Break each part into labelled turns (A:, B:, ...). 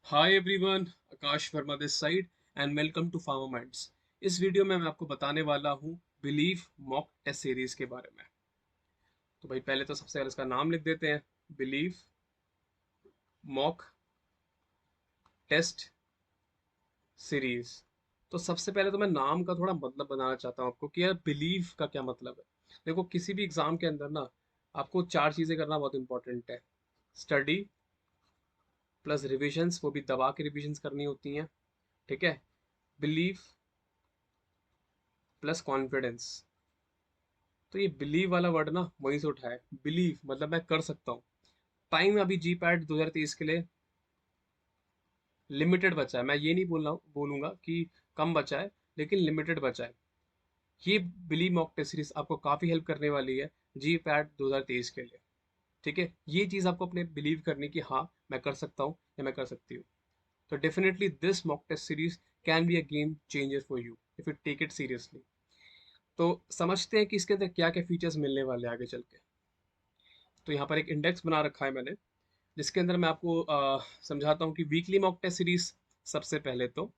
A: Hi everyone, Akash Verma this side and welcome to Pharma Minds. इस वीडियो में मैं आपको बताने वाला हूँ बिलीव मॉक टेस्ट सीरीज के बारे में। तो भाई पहले तो सबसे पहले इसका नाम लिख देते हैं, बिलीव मॉक टेस्ट सीरीज। तो सबसे पहले तो मैं नाम का थोड़ा मतलब बनाना चाहता हूँ आपको कि यार बिलीव का क्या मतलब है। देखो, किसी भी एग्जाम के अंदर ना आपको चार चीज़ें करना बहुत इंपॉर्टेंट है। स्टडी प्लस रिविजन्स, वो भी दबा के रिविजन्स करनी होती हैं। ठीक है। Believe plus confidence. तो ये बिलीव वाला वर्ड ना वहीं से उठा है। बिलीव मतलब मैं कर सकता हूँ। टाइम अभी जी पैट 2023 के लिए लिमिटेड बचा है। मैं ये नहीं बोलूंगा कि कम बचा है, लेकिन लिमिटेड बचा है। ये बिलीव मॉक टेस्ट सीरीज आपको काफी हेल्प करने वाली है जी पैट 2023 के लिए। ठीक है, ये चीज आपको अपने बिलीव करनी कि हाँ मैं कर सकता हूँ या मैं कर सकती हूँ। तो definitely this mock test series can be a game changer for you if you take it seriously. तो समझते हैं कि इसके अंदर क्या क्या फीचर्स मिलने वाले हैं आगे चल के। तो यहाँ पर एक इंडेक्स बना रखा है मैंने, जिसके अंदर मैं आपको समझाता हूँ कि वीकली मॉक टेस्ट सीरीज। सबसे पहले तो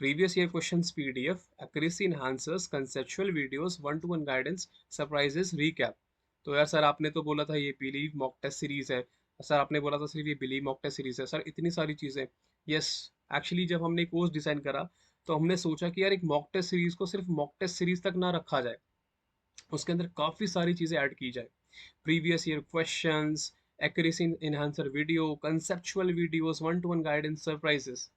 A: previous year questions PDF, accuracy enhancers, conceptual videos, one to one guidance, surprises, recap. तो यार सर आपने तो बोला था ये बिलीव मॉक टेस्ट सीरीज है, सर आपने बोला था सिर्फ ये बिलीव मॉक टेस्ट सीरीज है, सर इतनी सारी चीज़ें। यस, एक्चुअली जब हमने कोर्स डिज़ाइन करा तो हमने सोचा कि यार एक मॉक टेस्ट सीरीज को सिर्फ मॉक टेस्ट सीरीज तक ना रखा जाए, उसके अंदर काफ़ी सारी चीज़ें ऐड की जाए। Previous year questions, accuracy enhancer video, conceptual videos, one to one guidance, surprises,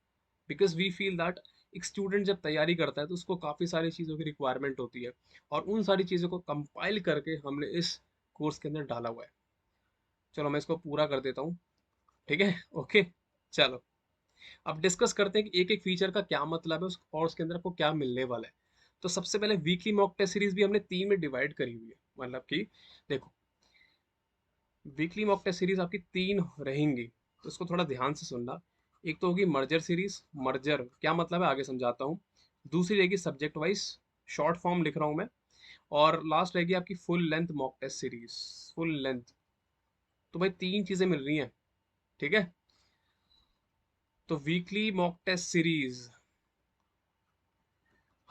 A: because we feel that एक स्टूडेंट जब तैयारी करता है तो उसको काफ़ी सारी चीज़ों की रिक्वायरमेंट होती है, और उन सारी चीज़ों को कंपाइल करके हमने इस कोर्स के अंदर डाला हुआ है। चलो मैं इसको पूरा कर देता हूँ। ठीक है, ओके। चलो अब डिस्कस करते हैं कि एक एक फीचर का क्या मतलब है और उसके अंदर आपको क्या मिलने वाला है। तो सबसे पहले वीकली मॉक टेस्ट सीरीज भी हमने तीन में डिवाइड करी हुई है। मतलब कि देखो, वीकली मॉक टेस्ट सीरीज आपकी तीन रहेंगी, तो इसको थोड़ा ध्यान से सुनना। एक तो होगी मर्जर सीरीज। मर्जर क्या मतलब है आगे समझाता हूँ। दूसरी रहेगी सब्जेक्ट वाइज, शॉर्ट फॉर्म लिख रहा हूँ मैं। और लास्ट रहेगी आपकी full length mock test series, full length. तो भाई तीन चीजें मिल रही हैं। ठीक है, तो वीकली मॉक टेस्ट सीरीज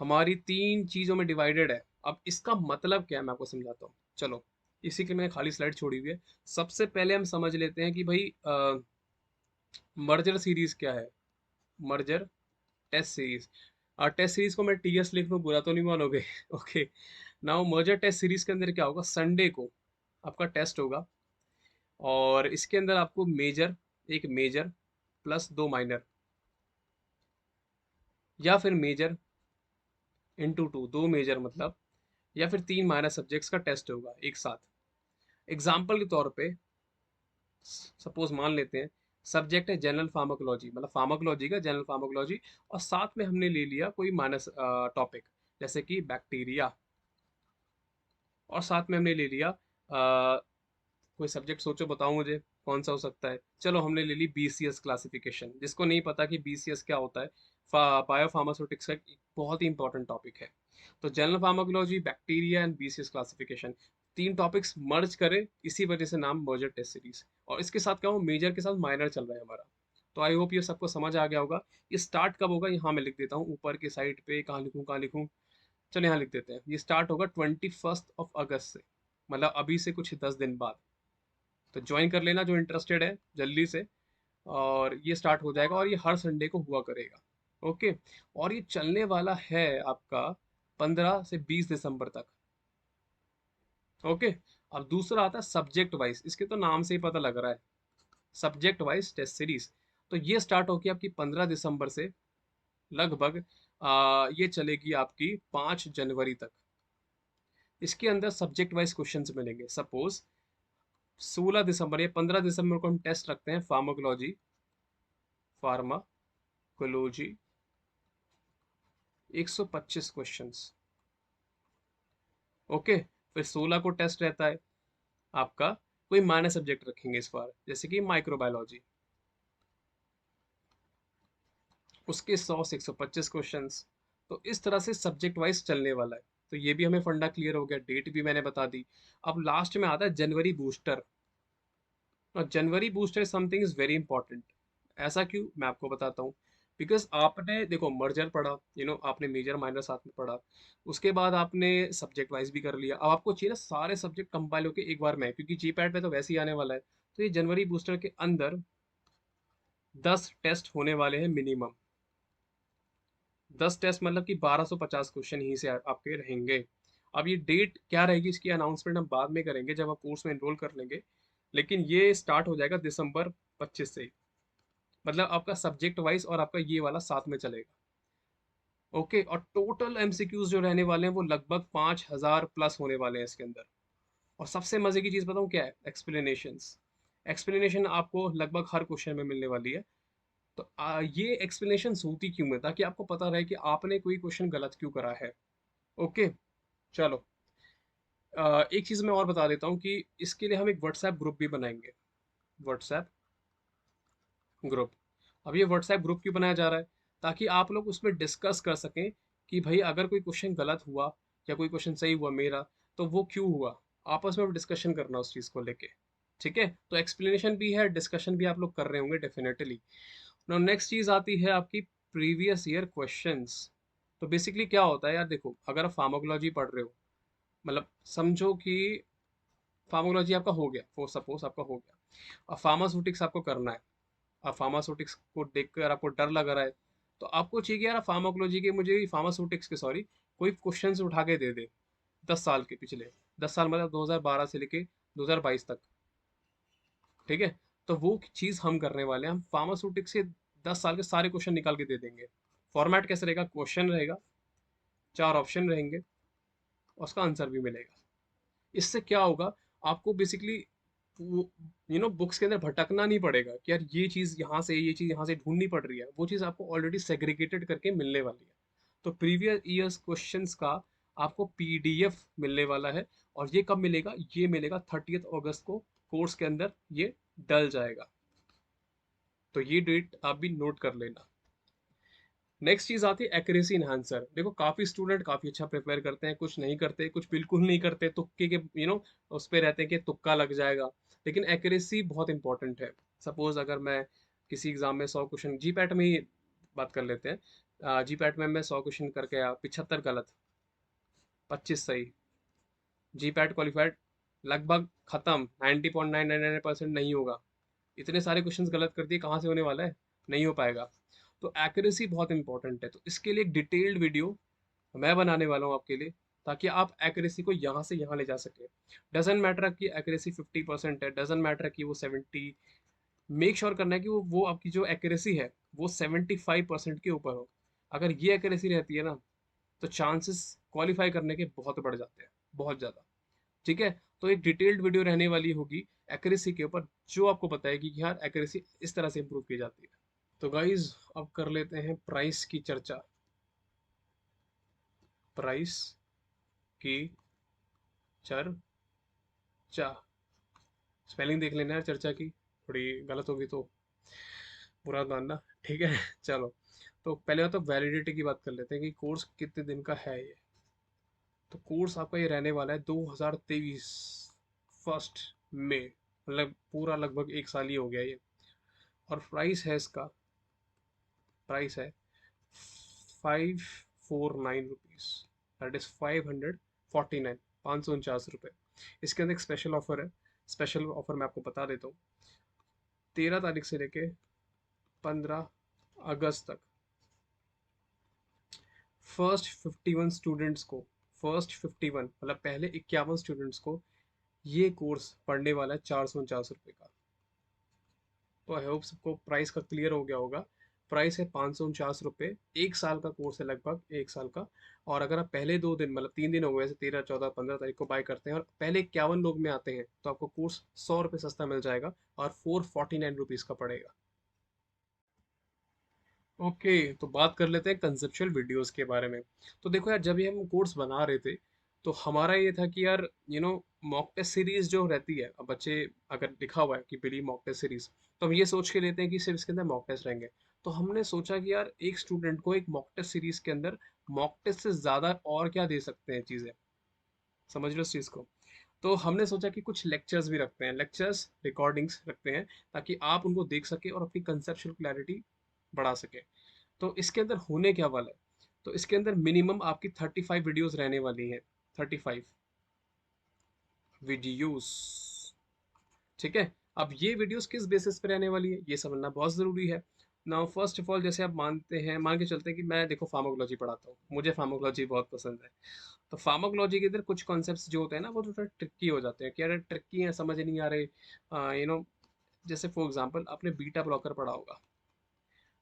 A: हमारी तीन चीजों में डिवाइडेड है। अब इसका मतलब क्या है मैं आपको समझाता हूँ। चलो, इसी के लिए मैंने खाली स्लाइड छोड़ी हुई है। सबसे पहले हम समझ लेते हैं कि भाई मर्जर सीरीज क्या है। मर्जर टेस्ट सीरीज, और टेस्ट सीरीज को मैं टीएस लिख लूँ बुरा तो नहीं मानोगे? Okay. Now merger test series के अंदर क्या होगा, संडे को आपका टेस्ट होगा, और इसके अंदर आपको मेजर, एक मेजर प्लस दो माइनर, या फिर मेजर इंटू टू, दो मेजर मतलब, या फिर तीन माइनर सब्जेक्ट्स का टेस्ट होगा एक साथ। एग्जाम्पल के तौर पे सपोज मान लेते हैं सब्जेक्ट है जनरल फार्माकोलॉजी, मतलब फार्माकोलॉजी का जनरल फार्माकोलॉजी, और साथ में हमने ले लिया कोई माइनस टॉपिक जैसे कि बैक्टीरिया, और साथ में हमने ले लिया कोई सब्जेक्ट, सोचो बताओ मुझे कौन सा हो सकता है। चलो हमने ले ली बीसीएस क्लासिफिकेशन। जिसको नहीं पता कि बीसीएस क्या होता है, बायो फार्मास्यूटिक्स का एक बहुत ही इंपॉर्टेंट टॉपिक है। तो general pharmacology, bacteria and BCS classification, तीन टॉपिक्स मर्ज करें, इसी वजह से नाम मर्जर टेस्ट सीरीज। और इसके साथ क्या हो, मेजर के साथ माइनर चल रहा है हमारा। तो आई होप ये सबको समझ आ गया होगा। ये स्टार्ट कब होगा यहाँ मैं लिख देता हूँ ऊपर की साइड पे, कहाँ लिखूँ कहाँ लिखूँ। चलो यहाँ लिख देते हैं, ये स्टार्ट होगा 21 अगस्त से, मतलब अभी से कुछ 10 दिन बाद। तो ज्वाइन कर लेना जो इंटरेस्टेड है जल्दी से। और ये स्टार्ट हो जाएगा और ये हर संडे को हुआ करेगा। ओके। और ये चलने वाला है आपका 15 से 20 दिसंबर तक। ओके। अब दूसरा आता है सब्जेक्ट वाइज, इसके तो नाम से ही पता लग रहा है, सब्जेक्ट वाइज टेस्ट सीरीज। तो ये स्टार्ट होगी आपकी 15 दिसंबर से, लगभग ये चलेगी आपकी 5 जनवरी तक। इसके अंदर सब्जेक्ट वाइज क्वेश्चंस मिलेंगे। सपोज 16 दिसंबर या 15 दिसंबर को हम टेस्ट रखते हैं फार्माकोलॉजी, फार्माकोलॉजी 125 क्वेश्चंस। ओके। फिर 16 को टेस्ट रहता है आपका, कोई माइनर सब्जेक्ट रखेंगे इस बार जैसे कि माइक्रोबायोलॉजी, उसके 100 से 125 क्वेश्चंस। तो इस तरह से सब्जेक्ट वाइज चलने वाला है। तो ये भी हमें फंडा क्लियर हो गया, डेट भी मैंने बता दी। अब लास्ट में आता है जनवरी बूस्टर। और January booster something is very important. ऐसा क्यों, मैं आपको बताता हूँ। बिकॉज आपने देखो मर्जर पढ़ा, आपने मेजर माइनर साथ में पढ़ा, उसके बाद आपने सब्जेक्ट वाइज भी कर लिया, अब आपको चाहिए ना सारे सब्जेक्ट कंपाइल होके एक बार में, क्योंकि जी पैड पे तो वैसे ही आने वाला है। तो ये जनवरी बूस्टर के अंदर 10 टेस्ट होने वाले हैं मिनिमम। 10 टेस्ट मतलब कि 1250 क्वेश्चन यहीं से आपके रहेंगे। अब ये डेट क्या रहेगी इसकी अनाउंसमेंट हम बाद में करेंगे जब आप कोर्स में एनरोल कर लेंगे। लेकिन ये स्टार्ट हो जाएगा दिसंबर 25 से ही। मतलब आपका सब्जेक्ट वाइज और आपका ये वाला साथ में चलेगा। ओके, और टोटल एमसीक्यूज जो रहने वाले हैं वो लगभग 5000 प्लस होने वाले हैं इसके अंदर। और सबसे मजे की चीज बताऊं क्या है, एक्सप्लेनेशंस। एक्सप्लेनेशन आपको लगभग हर क्वेश्चन में मिलने वाली है। तो ये एक्सप्लेनेशन होती क्यों है, ताकि आपको पता रहे कि आपने कोई क्वेश्चन गलत क्यों करा है। ओके, चलो। एक चीज मैं और बता देता हूँ कि इसके लिए हम एक व्हाट्सएप ग्रुप भी बनाएंगे। WhatsApp group. अब ये व्हाट्सएप ग्रुप क्यों बनाया जा रहा है, ताकि आप लोग उसमें डिस्कस कर सकें कि भाई अगर कोई क्वेश्चन गलत हुआ या कोई क्वेश्चन सही हुआ मेरा, तो वो क्यों हुआ। आपस में डिस्कशन करना उस चीज़ को लेके। ठीक है, तो एक्सप्लेनेशन भी है, डिस्कशन भी आप लोग कर रहे होंगे डेफिनेटली। नाउ नेक्स्ट चीज़ आती है आपकी प्रीवियस ईयर क्वेश्चंस। तो बेसिकली क्या होता है यार, देखो अगर आप फार्माकोलॉजी पढ़ रहे हो, मतलब समझो कि फार्माकोलॉजी आपका हो गया, फॉर सपोज आपका हो गया, अब फार्मास्यूटिक्स आपको करना है। अब फार्मास्यूटिक्स को देखकर आपको डर लग रहा है, तो आपको चाहिए कि यार फार्माकोलॉजी के मुझे फार्मास्यूटिक्स के सॉरी कोई क्वेश्चंस उठा के दे दे 10 साल के पिछले। 10 साल मतलब 2012 से लेके 2022 तक। ठीक है, तो वो चीज़ हम करने वाले हैं, हम फार्मास्यूटिक्स के 10 साल के सारे क्वेश्चन निकाल के दे देंगे। फॉर्मेट कैसे रहेगा, क्वेश्चन रहेगा, 4 ऑप्शन रहेंगे, और उसका आंसर भी मिलेगा। इससे क्या होगा, आपको बेसिकली बुक्स के अंदर भटकना नहीं पड़ेगा कि यार ये चीज़ यहाँ से, ये चीज़ यहाँ से ढूंढनी पड़ रही है, वो चीज़ आपको ऑलरेडी सेग्रीगेटेड करके मिलने वाली है। तो प्रीवियस ईयर्स क्वेश्चंस का आपको पीडीएफ मिलने वाला है। और ये कब मिलेगा, ये मिलेगा 30 अगस्त को, कोर्स के अंदर ये डल जाएगा। तो ये डेट आप भी नोट कर लेना। नेक्स्ट चीज आती है एक्यूरेसी इन्हांसर। देखो काफी स्टूडेंट काफी अच्छा प्रिपेयर करते हैं, कुछ नहीं करते, कुछ बिल्कुल नहीं करते, तुक्के के उस पे रहते हैं कि तुक्का लग जाएगा। लेकिन एक्यूरेसी बहुत इंपॉर्टेंट है। सपोज अगर मैं किसी एग्जाम में 100 क्वेश्चन, जी पैट में ही बात कर लेते हैं, जी पैट में मैं 100 क्वेश्चन करके आया, 75 गलत, 25 सही, जी पैट क्वालिफाइड, लगभग खत्म, 90.999% नहीं होगा। इतने सारे क्वेश्चंस गलत कर दिए, कहाँ से होने वाला है, नहीं हो पाएगा। तो एक्यूरेसी बहुत इंपॉर्टेंट है, तो इसके लिए एक डिटेल्ड वीडियो मैं बनाने वाला हूँ आपके लिए, ताकि आप एक्यूरेसी को यहाँ से यहाँ ले जा सके। डजेंट मैटर कि एक्यूरेसी 50% है, डजेंट मैटर कि वो 70, मेक श्योर करना है कि वो आपकी जो एक्यूरेसी है वो 75% के ऊपर हो। अगर ये एक्यूरेसी रहती है ना, तो चांसेस क्वालिफाई करने के बहुत बढ़ जाते हैं, बहुत ज़्यादा। ठीक है, तो एक डिटेल्ड वीडियो रहने वाली होगी एक्यूरेसी के ऊपर, जो आपको बताएगी कि यार एक्यूरेसी इस तरह से इंप्रूव की जाती है। तो गाइज अब कर लेते हैं प्राइस की चर्चा। प्राइस की चर्चा, स्पेलिंग देख लेना यार चर्चा की, थोड़ी गलत होगी तो बुरा मानना। ठीक है चलो, तो पहले तो वैलिडिटी की बात कर लेते हैं कि कोर्स कितने दिन का है ये। तो कोर्स आपका ये रहने वाला है 2023 1 मई, मतलब पूरा लगभग एक साल ही हो गया ये। और प्राइस है इसका, प्राइस है 549 रुपीज़, दैट इज़ 549, 549 रुपये। इसके अंदर एक स्पेशल ऑफर है। स्पेशल ऑफर मैं आपको बता देता हूँ। 13 तारीख से लेके 15 अगस्त तक फर्स्ट 51 स्टूडेंट्स को मतलब पहले 51 स्टूडेंट्स को ये कोर्स पढ़ने वाला है 449 रुपये का। तो आई होप सबको प्राइस का क्लियर हो गया होगा। प्राइस है 549 रुपये, 1 साल का कोर्स है, लगभग 1 साल का। और अगर आप पहले 2 दिन मतलब 3 दिन हो गए, जैसे 13, 14, 15 तारीख को बाय करते हैं और पहले 51 लोग में आते हैं, तो आपको कोर्स 100 रुपये सस्ता मिल जाएगा और 449 रुपीज़ का पड़ेगा। ओके, तो बात कर लेते हैं कंसेप्चुअल वीडियोस के बारे में। तो देखो यार, जब ये हम कोर्स बना रहे थे, तो हमारा ये था कि यार मॉक टेस्ट सीरीज जो रहती है, अब बच्चे अगर लिखा हुआ है कि बिली मॉक टेस्ट सीरीज, तो हम ये सोच के लेते हैं कि सिर्फ इसके अंदर मॉक टेस्ट रहेंगे। तो हमने सोचा कि यार एक स्टूडेंट को एक मॉक टेस्ट सीरीज के अंदर मॉक टेस्ट से ज़्यादा और क्या दे सकते हैं चीज़ें, समझ लो इस चीज़ को। तो हमने सोचा कि कुछ लेक्चर्स भी रखते हैं, लेक्चर्स रिकॉर्डिंग्स रखते हैं, ताकि आप उनको देख सके और अपनी कंसेप्चुअल क्लैरिटी बढ़ा सके। तो इसके अंदर होने क्या वाला है, तो इसके अंदर मिनिमम आपकी 35 वीडियोस रहने वाली हैं, 35 वीडियोस। ठीक है, अब ये वीडियोस किस बेसिस पे रहने वाली है ये समझना बहुत ज़रूरी है। नाउ फर्स्ट ऑफ ऑल, जैसे आप मानते हैं, मान के चलते हैं कि मैं देखो फार्माकोलॉजी पढ़ाता हूँ, मुझे फार्माकोलॉजी बहुत पसंद है। तो फार्माकोलॉजी के अंदर कुछ कॉन्सेप्ट्स जो होते हैं ना, वो थोड़ा ट्रिकी हो जाते हैं कि यार ट्रिकी हैं, समझ नहीं आ रहे, जैसे फॉर एग्जांपल आपने बीटा ब्लॉकर पढ़ा होगा।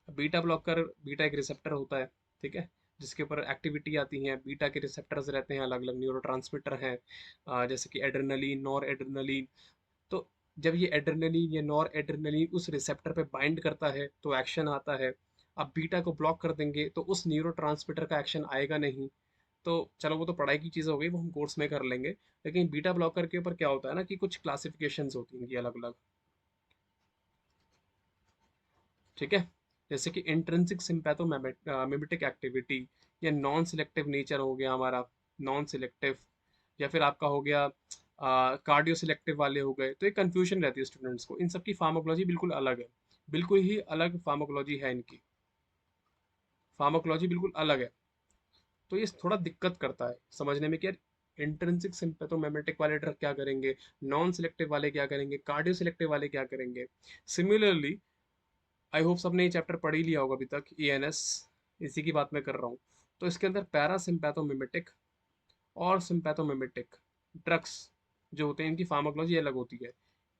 A: बीटा ब्लॉकर, बीटा एक रिसेप्टर होता है, ठीक है, जिसके ऊपर एक्टिविटी आती है। बीटा के रिसेप्टर्स रहते हैं, अलग अलग न्यूरोट्रांसमीटर हैं, जैसे कि एड्रेनलिन, नॉर एड्रेनलिन। तो जब ये एड्रेनलिन या नॉर एड्रेनलिन उस रिसेप्टर पे बाइंड करता है तो एक्शन आता है। अब बीटा को ब्लॉक कर देंगे तो उस न्यूरोट्रांसमीटर का एक्शन आएगा नहीं। तो चलो वो तो पढ़ाई की चीज़ हो गई, वो हम कोर्स में कर लेंगे। लेकिन बीटा ब्लॉकर के ऊपर क्या होता है ना, कि कुछ क्लासिफिकेशंस होती हैं इनकी अलग अलग। ठीक है, जैसे कि इंट्रिंसिक सिंपैथोमिमेटिक एक्टिविटी, या नॉन सिलेक्टिव नेचर हो गया हमारा, नॉन सिलेक्टिव, या फिर आपका हो गया कार्डियो सिलेक्टिव वाले हो गए। तो एक कंफ्यूजन रहती है स्टूडेंट्स को, इन सब की फार्माकोलॉजी बिल्कुल अलग है, बिल्कुल ही अलग फार्माकोलॉजी है इनकी, फार्माकोलॉजी बिल्कुल अलग है। तो ये थोड़ा दिक्कत करता है समझने में कि यार इंट्रिंसिक सिंपैथोमिमेटिक वाले ड्रग क्या करेंगे, नॉन सिलेक्टिव वाले क्या करेंगे, कार्डियो सिलेक्टिव वाले क्या करेंगे। सिमिलरली आई होप सबने ये चैप्टर पढ़ ही लिया होगा अभी तक, ENS, इसी की बात मैं कर रहा हूँ। तो इसके अंदर पैरासिम्पैथोमिमेटिक और सिम्पैथोमिमेटिक ड्रग्स जो होते हैं, इनकी फार्माकोलॉजी अलग होती है।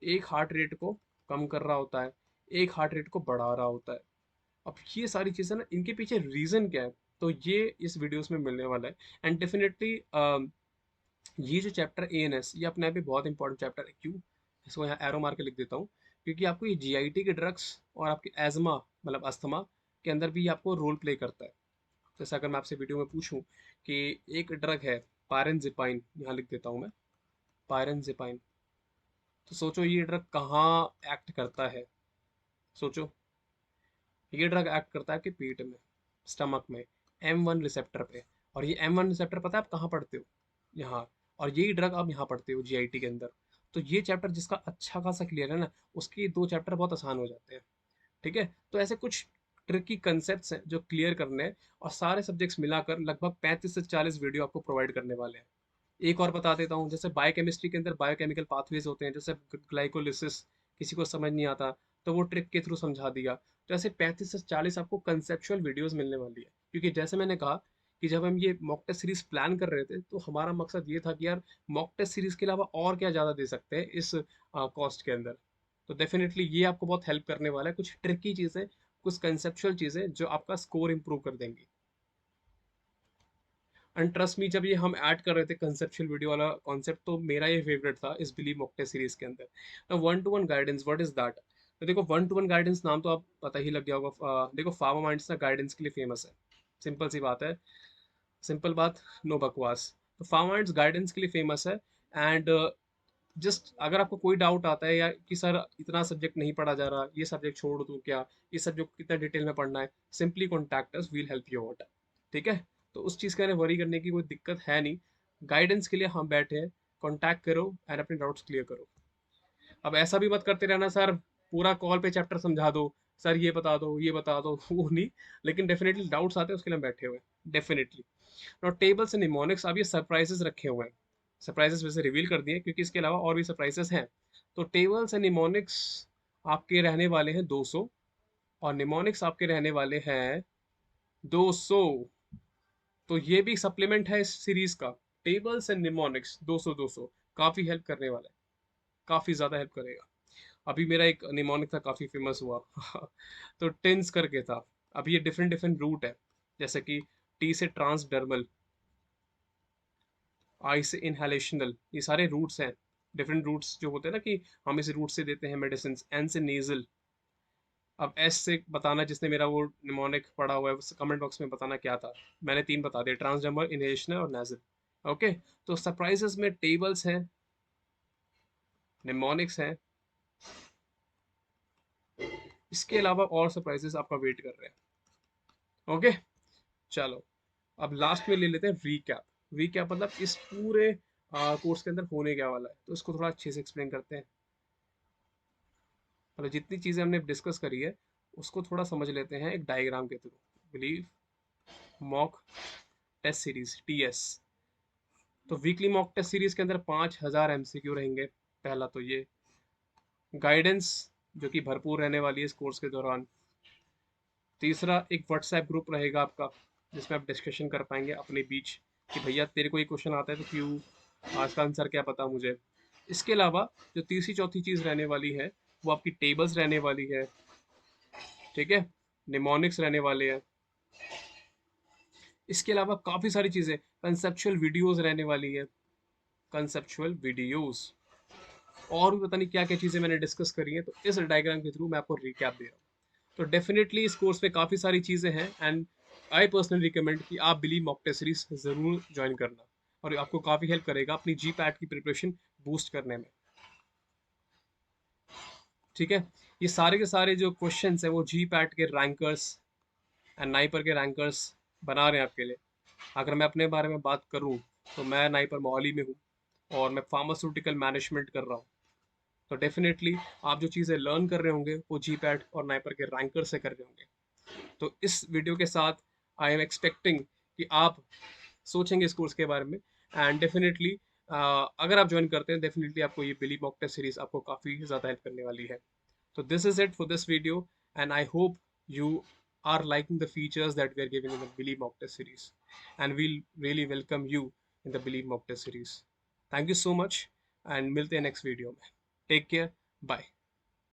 A: एक हार्ट रेट को कम कर रहा होता है, एक हार्ट रेट को बढ़ा रहा होता है। अब ये सारी चीज़ें ना, इनके पीछे रीज़न क्या है, तो ये इस वीडियोस में मिलने वाला है। एंड डेफिनेटली ये जो चैप्टर ANS, ये अपने आप में बहुत इंपॉर्टेंट चैप्टर है। क्यों, इसको यहाँ एरो मार के लिख देता हूँ, क्योंकि आपको ये GIT के ड्रग्स और आपके एजमा, मतलब अस्थमा के अंदर भी आपको रोल प्ले करता है। जैसे अगर मैं आपसे वीडियो में पूछूं कि एक ड्रग है पायरेनजिपाइन, यहाँ लिख देता हूँ मैं, पायरेनजिपाइन। तो सोचो ये ड्रग कहाँ एक्ट करता है, सोचो। ये ड्रग एक्ट करता है कि पेट में, स्टमक में, M1 रिसेप्टर पे। और ये M1 रिसेप्टर पता है आप कहाँ पढ़ते हो, यहाँ। और यही ड्रग आप यहाँ पढ़ते हो GIT के अंदर। तो ये चैप्टर जिसका अच्छा खासा क्लियर है ना, उसके दो चैप्टर बहुत आसान हो जाते हैं। ठीक है, तो ऐसे कुछ ट्रिकी कंसेप्ट्स हैं जो क्लियर करने हैं, और सारे सब्जेक्ट्स मिलाकर लगभग 35 से 40 वीडियो आपको प्रोवाइड करने वाले हैं। एक और बता देता हूँ, जैसे बायोकेमिस्ट्री के अंदर बायोकेमिकल पाथवेज होते हैं, जैसे ग्लाइकोलिसिस, किसी को समझ नहीं आता तो वो ट्रिक के थ्रू समझा दिया। तो ऐसे 35 से 40 आपको कंसेप्चुअल वीडियोस मिलने वाली है। क्योंकि जैसे मैंने कहा कि जब हम ये मॉक टेस्ट सीरीज प्लान कर रहे थे, तो हमारा मकसद ये था कि यार मॉक टेस्ट सीरीज के अलावा और क्या ज़्यादा दे सकते हैं इस कॉस्ट के अंदर। तो डेफिनेटली ये आपको बहुत हेल्प करने वाला है, कुछ ट्रिकी चीज़ें, कुछ कंसेप्चुअल चीज़ें जो आपका स्कोर इंप्रूव कर देंगी। एंड ट्रस्ट मी, जब ये हम ऐड कर रहे थे कंसेप्चुअल वीडियो वाला कॉन्सेप्ट, तो मेरा ये फेवरेट था इस बिलीव मॉक टेस्ट सीरीज के अंदर। ना, one to one guidance, what is that. तो देखो, वन टू वन गाइडेंस नाम तो आप पता ही लग गया होगा। देखो, फार्मा माइंड्स ना गाइडेंस के लिए फेमस है, सिंपल सी बात है, सिंपल बात, नो बकवास। तो फार्मा माइंड्स गाइडेंस के लिए फेमस है। एंड जस्ट अगर आपको कोई डाउट आता है, या कि सर इतना सब्जेक्ट नहीं पढ़ा जा रहा, ये सब्जेक्ट छोड़ दूं क्या, ये सब्जेक्ट कितना डिटेल में पढ़ना है, simply contact us, will help you out. ठीक है, तो उस चीज़ का वरी करने की कोई दिक्कत है नहीं। गाइडेंस के लिए हम बैठे हैं, कॉन्टैक्ट करो एंड अपने डाउट्स क्लियर करो। अब ऐसा भी मत करते रहना सर, पूरा कॉल पे चैप्टर समझा दो, सर ये बता दो, ये बता दो, वो नहीं। लेकिन डेफिनेटली डाउट्स आते हैं, उसके लिए हम बैठे हुए हैं डेफिनेटली। और टेबल्स एंड निमोनिक्स, अब ये सरप्राइजेस रखे हुए हैं, सरप्राइजेस वैसे रिवील कर दिए, क्योंकि इसके अलावा और भी सरप्राइजेस हैं। तो टेबल्स एंड निमोनिक्स आपके रहने वाले हैं 200, और निमोनिक्स आपके रहने वाले हैं 200। तो ये भी सप्लीमेंट है इस सीरीज का, टेबल्स एंड निमोनिक्स 200 200, काफी हेल्प करने वाला है, काफी ज्यादा हेल्प करेगा। अभी मेरा एक निमोनिक था, काफी फेमस हुआ तो टिन्स करके था। अब ये डिफरेंट डिफरेंट रूट है, जैसे कि T से ट्रांसडर्मल, I से इनहेलेशनल, ये सारे रूट्स हैं। डिफरेंट रूट्स जो होते हैं ना, कि हम इस रूट से देते हैं मेडिसिन। N से नेजल। अब S से बताना, जिसने मेरा वो निमोनिक पढ़ा हुआ है, कमेंट बॉक्स में बताना क्या था। मैंने 3 बता दिए, ट्रांसडर्मल, इनहेलेशनल और नेजल। ओके, तो सरप्राइजेस में टेबल्स हैं, निमोनिक्स हैं, इसके अलावा और सरप्राइजेस आपका वेट कर रहे हैं। ओके, चलो अब लास्ट में ले लेते हैं रीकैप। रीकैप मतलब इस पूरे कोर्स के अंदर होने क्या वाला है, तो इसको थोड़ा अच्छे से एक्सप्लेन करते हैं। मतलब जितनी चीज़ें हमने डिस्कस करी है उसको थोड़ा समझ लेते हैं एक डायग्राम के through. Believe mock test series TS। तो वीकली मॉक टेस्ट सीरीज के अंदर 5000 MCQ रहेंगे। पहला तो ये गाइडेंस जो कि भरपूर रहने वाली है इस कोर्स के दौरान। तीसरा एक व्हाट्सएप ग्रुप रहेगा आपका, जिसमें आप डिस्कशन कर पाएंगे अपने बीच कि भैया तेरे को ये क्वेश्चन आता है तो क्यों, आज का आंसर क्या पता मुझे। इसके अलावा जो तीसरी चौथी चीज़ रहने वाली है वो आपकी टेबल्स रहने वाली है, ठीक है, निमोनिक्स रहने वाले हैं। इसके अलावा काफ़ी सारी चीज़ें, कंसेप्चुअल वीडियोस रहने वाली है, कंसेप्चुअल वीडियोस, और भी पता नहीं क्या क्या चीज़ें मैंने डिस्कस करी हैं। तो इस डायग्राम के थ्रू मैं आपको रिकैप दे रहा हूँ। तो डेफिनेटली इस कोर्स में काफ़ी सारी चीज़ें हैं, एंड आई पर्सनली रिकमेंड कि आप बिलीव मॉक टेस्ट सीरीज ज़रूर ज्वाइन करना, और आपको काफ़ी हेल्प करेगा अपनी GPAT की प्रिपरेशन बूस्ट करने में। ठीक है, ये सारे के सारे जो क्वेश्चंस हैं वो GPAT के रैंकर्स एंड नाइपर के रैंकर्स बना रहे हैं आपके लिए। अगर मैं अपने बारे में बात करूं तो मैं नाइपर मोहाली में हूं और मैं फार्मास्यूटिकल मैनेजमेंट कर रहा हूं। तो डेफिनेटली आप जो चीज़ें लर्न कर रहे होंगे वो GPAT और नाइपर के रैंकर से कर रहे होंगे। तो इस वीडियो के साथ आई एम एक्सपेक्टिंग कि आप सोचेंगे इस कोर्स के बारे में, एंड डेफिनेटली अगर आप ज्वाइन करते हैं डेफिनेटली आपको ये बिली मॉक टेस्ट सीरीज आपको काफ़ी ज़्यादा हेल्प करने वाली है। So this is it for this video, and I hope you are liking the features that we are giving in the Believe Mock Test series, and we'll really welcome you in the Believe Mock Test series. Thank you so much, and मिलते हैं next video में. Take care, bye.